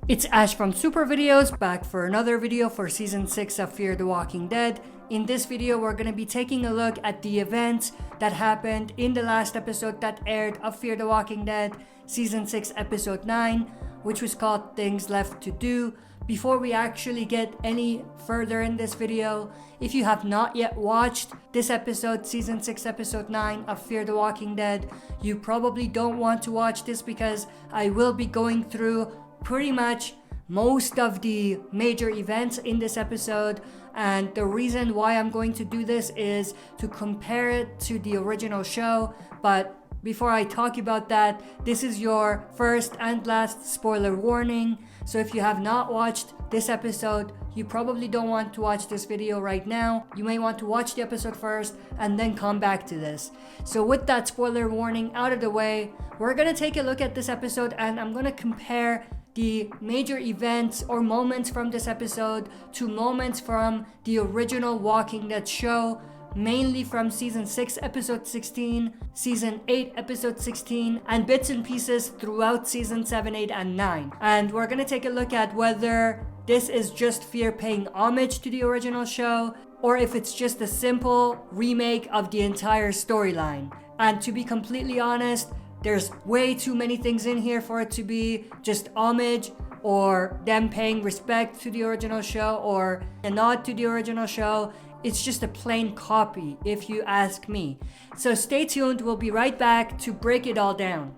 It's Ash from Super Videos, back for another video for Season 6 of Fear the Walking Dead. In this video, we're going to be taking a look at the events that happened in the last episode that aired of Fear the Walking Dead, Season 6, Episode 9, which was called Things Left to Do. Before we actually get any further in this video, if you have not yet watched this episode, Season 6, Episode 9 of Fear the Walking Dead, you probably don't want to watch this because I will be going through pretty much most of the major events in this episode, and the reason why I'm going to do this is to compare it to the original show. But before I talk about that, this is your first and last spoiler warning. So if you have not watched this episode, you probably don't want to watch this video right now. You may want to watch the episode first and then come back to this. So with that spoiler warning out of the way, we're gonna take a look at this episode and I'm gonna compare the major events or moments from this episode to moments from the original Walking Dead show, mainly from Season 6, Episode 16, Season 8, Episode 16, and bits and pieces throughout Season 7, 8, and 9. And we're gonna take a look at whether this is just Fear paying homage to the original show, or if it's just a simple remake of the entire storyline. And to be completely honest, there's way too many things in here for it to be just homage or them paying respect to the original show or a nod to the original show. It's just a plain copy, if you ask me. So stay tuned, we'll be right back to break it all down.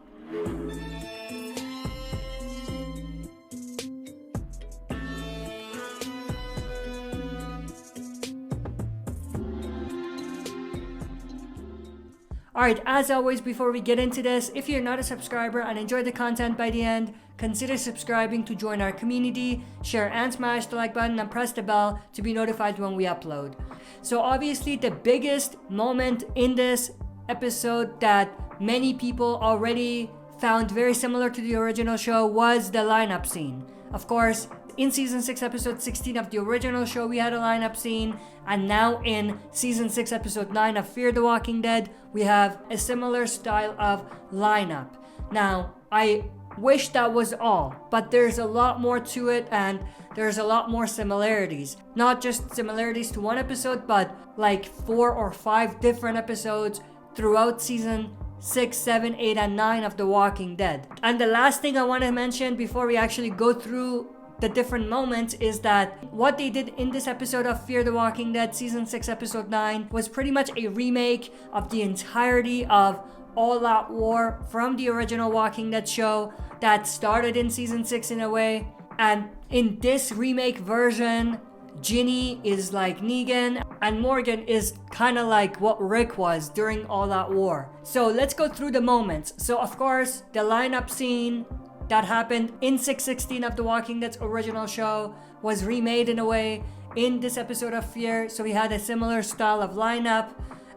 Alright, as always, before we get into this, if you're not a subscriber and enjoy the content by the end, consider subscribing to join our community, share and smash the like button and press the bell to be notified when we upload. So obviously the biggest moment in this episode that many people already found very similar to the original show was the lineup scene. Of course, in Season 6, Episode 16 of the original show, we had a lineup scene. And now in Season 6, Episode 9 of Fear the Walking Dead, we have a similar style of lineup. Now, I wish that was all, but there's a lot more to it and there's a lot more similarities. Not just similarities to one episode, but like 4 or 5 different episodes throughout Season 6, 7, 8, and 9 of The Walking Dead. And the last thing I want to mention before we actually go through the different moments is that what they did in this episode of Fear the Walking Dead Season 6 Episode 9 was pretty much a remake of the entirety of All Out War from the original Walking Dead show that started in Season 6 in a way. And in this remake version, Ginny is like Negan and Morgan is kind of like what Rick was during All Out War. So let's go through the moments. So of course, the lineup scene that happened in 616 of The Walking Dead's original show was remade in a way in this episode of Fear. So we had a similar style of lineup.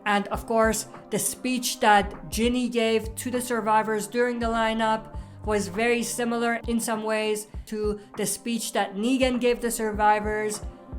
And of course, the speech that Ginny gave to the survivors during the lineup was very similar in some ways to the speech that Negan gave the survivors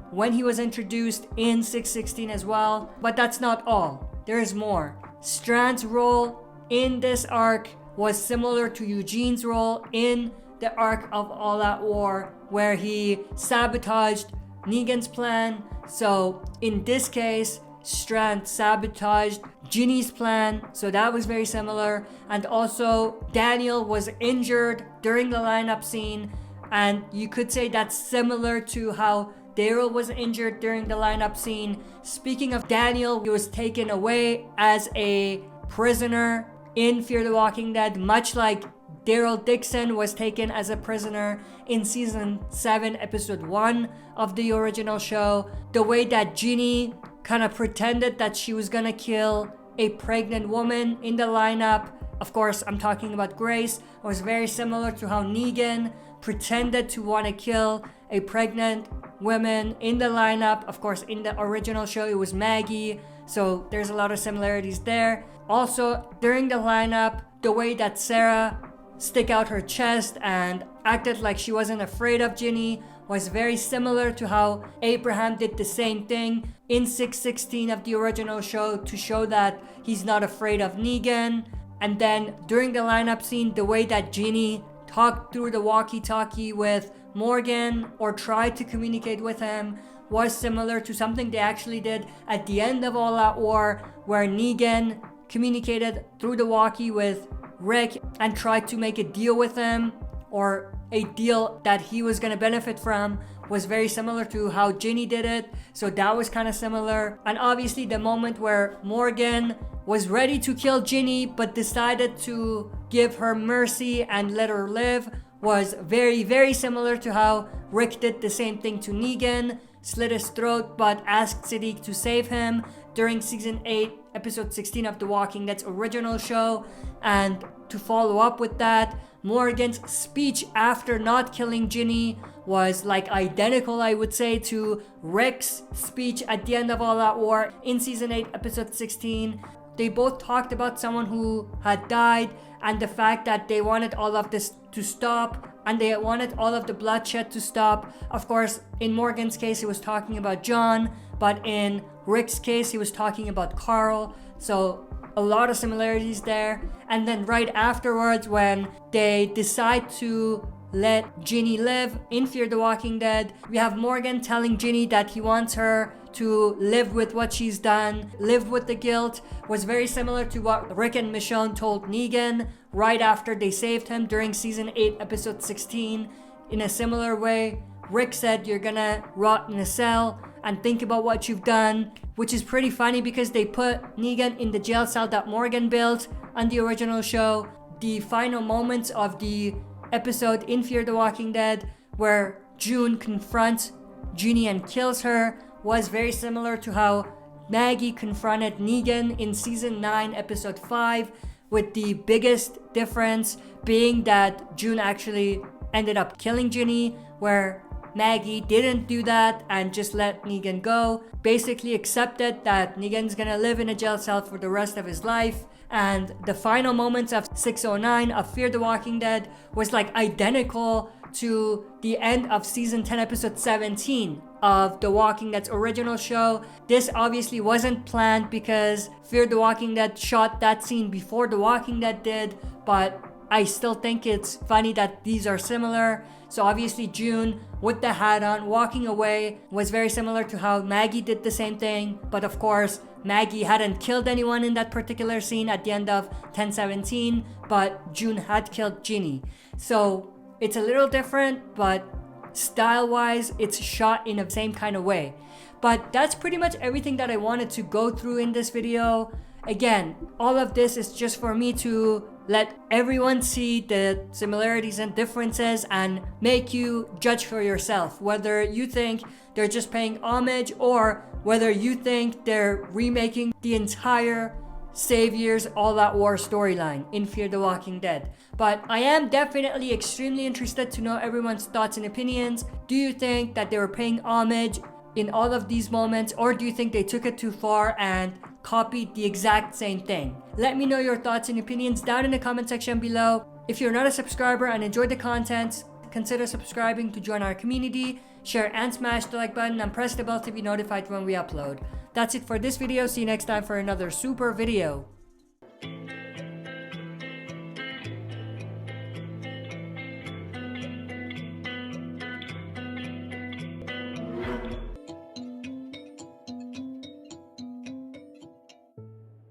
when he was introduced in 616 as well. But that's not all. There is more. Strand's role in this arc was similar to Eugene's role in the arc of All Out War, where he sabotaged Negan's plan. So in this case, Strand sabotaged Ginny's plan, so that was very similar. And also Daniel was injured during the lineup scene, and you could say that's similar to how Daryl was injured during the lineup scene. Speaking of Daniel, he was taken away as a prisoner in Fear the Walking Dead, much like Daryl Dixon was taken as a prisoner in Season 7, Episode 1 of the original show. The way that Ginny kind of pretended that she was gonna kill a pregnant woman in the lineup, of course I'm talking about Grace, was very similar to how Negan pretended to want to kill a pregnant woman in the lineup. Of course, in the original show it was Maggie, so there's a lot of similarities there. Also, during the lineup, the way that Sarah stick out her chest and acted like she wasn't afraid of Ginny was very similar to how Abraham did the same thing in 616 of the original show to show that he's not afraid of Negan. And then during the lineup scene, the way that Ginny talked through the walkie-talkie with Morgan or tried to communicate with him was similar to something they actually did at the end of All Out War, where Negan communicated through the walkie with Rick and tried to make a deal with him, or a deal that he was going to benefit from. Was very similar to how Ginny did it, so that was kind of similar. And obviously the moment where Morgan was ready to kill Ginny but decided to give her mercy and let her live was very, very similar to how Rick did the same thing to Negan, slit his throat but asked Siddiq to save him during season 8 episode 16 of The Walking Dead's original show. And to follow up with that, Morgan's speech after not killing Ginny was like identical, I would say, to Rick's speech at the end of All Out War in season 8 episode 16. They both talked about someone who had died and the fact that they wanted all of this to stop and they wanted all of the bloodshed to stop. Of course, in Morgan's case, he was talking about John, but in Rick's case, he was talking about Carl. So a lot of similarities there. And then right afterwards, when they decide to let Ginny live in Fear the Walking Dead, we have Morgan telling Ginny that he wants her to live with what she's done, live with the guilt. Was very similar to what Rick and Michonne told Negan right after they saved him during season 8 episode 16. In a similar way, Rick said, "You're gonna rot in a cell and think about what you've done," which is pretty funny because they put Negan in the jail cell that Morgan built on the original show. The final moments of the episode in Fear the Walking Dead where June confronts Ginny and kills her was very similar to how Maggie confronted Negan in season 9 episode 5, with the biggest difference being that June actually ended up killing Ginny, where Maggie didn't do that and just let Negan go, basically accepted that Negan's gonna live in a jail cell for the rest of his life. And the final moments of 609 of Fear the Walking Dead was like identical to the end of season 10 episode 17 of The Walking Dead's original show. This obviously wasn't planned because Fear the Walking Dead shot that scene before The Walking Dead did, but I still think it's funny that these are similar. So obviously June with the hat on walking away was very similar to how Maggie did the same thing, but of course Maggie hadn't killed anyone in that particular scene at the end of 1017, but June had killed Ginny. So it's a little different, but style-wise, it's shot in the same kind of way. But that's pretty much everything that I wanted to go through in this video. Again, all of this is just for me to let everyone see the similarities and differences and make you judge for yourself whether you think they're just paying homage or whether you think they're remaking the entire Saviors All Out War storyline in Fear the Walking Dead. But I am definitely extremely interested to know everyone's thoughts and opinions. Do you think that they were paying homage in all of these moments, or do you think they took it too far and copied the exact same thing? Let me know your thoughts and opinions down in the comment section below. If you're not a subscriber and enjoyed the content, consider subscribing to join our community, share and smash the like button and press the bell to be notified when we upload. That's it for this video. See you next time for another super video.